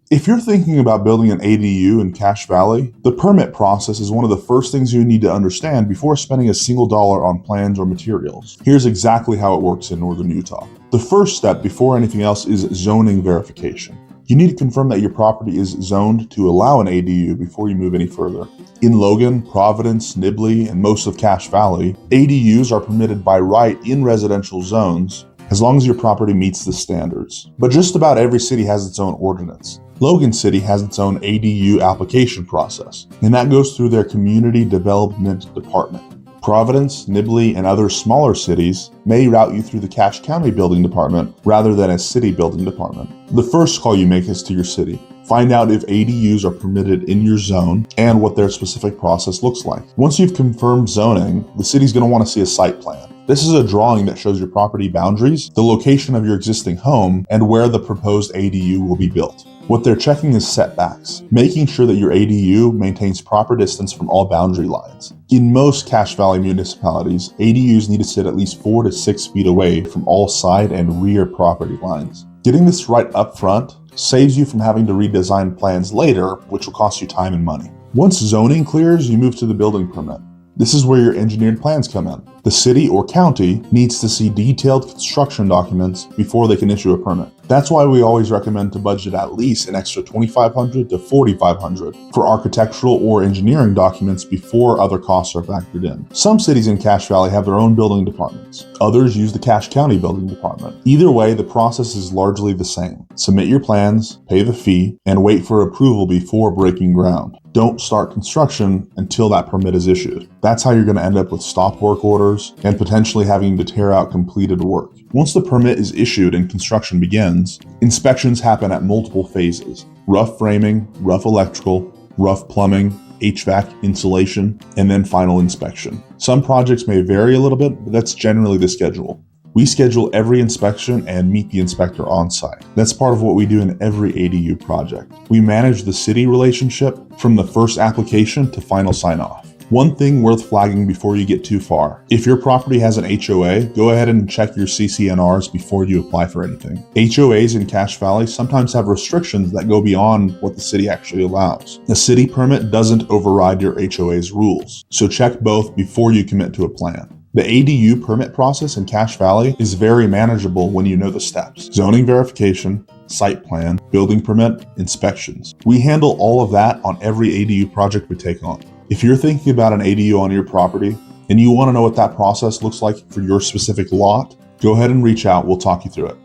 If you're thinking about building an ADU in Cache Valley, the permit process is one of the first things you need to understand before spending a single dollar on plans or materials. Here's exactly how it works in northern Utah. The first step before anything else is zoning verification. You need to confirm that your property is zoned to allow an ADU before you move any further. In Logan, Providence, Nibley, and most of Cache Valley, ADUs are permitted by right in residential zones as long as your property meets the standards. But just about every city has its own ordinance. Logan City has its own ADU application process, and that goes through their Community Development Department. Providence, Nibley, and other smaller cities may route you through the Cache County Building Department rather than a city building department. The first call you make is to your city. Find out if ADUs are permitted in your zone and what their specific process looks like. Once you've confirmed zoning, the city's going to want to see a site plan. This is a drawing that shows your property boundaries, the location of your existing home, and where the proposed ADU will be built. What they're checking is setbacks, making sure that your ADU maintains proper distance from all boundary lines. In most Cache Valley municipalities, ADUs need to sit at least 4 to 6 feet away from all side and rear property lines. Getting this right up front saves you from having to redesign plans later, which will cost you time and money. Once zoning clears, you move to the building permit. This is where your engineered plans come in. The city or county needs to see detailed construction documents before they can issue a permit. That's why we always recommend to budget at least an extra $2,500 to $4,500 for architectural or engineering documents before other costs are factored in. Some cities in Cache Valley have their own building departments. Others use the Cache County Building Department. Either way, the process is largely the same. Submit your plans, pay the fee, and wait for approval before breaking ground. Don't start construction until that permit is issued. That's how you're going to end up with stop work orders and potentially having to tear out completed work. Once the permit is issued and construction begins, inspections happen at multiple phases: rough framing, rough electrical, rough plumbing, HVAC, insulation, and then final inspection. Some projects may vary a little bit, but that's generally the schedule. We schedule every inspection and meet the inspector on site. That's part of what we do in every ADU project. We manage the city relationship from the first application to final sign-off. One thing worth flagging before you get too far: if your property has an HOA, go ahead and check your CC&Rs before you apply for anything. HOAs in Cache Valley sometimes have restrictions that go beyond what the city actually allows. A city permit doesn't override your HOA's rules, so check both before you commit to a plan. The ADU permit process in Cache Valley is very manageable when you know the steps: zoning verification, site plan, building permit, inspections. We handle all of that on every ADU project we take on. If you're thinking about an ADU on your property and you want to know what that process looks like for your specific lot, go ahead and reach out. We'll talk you through it.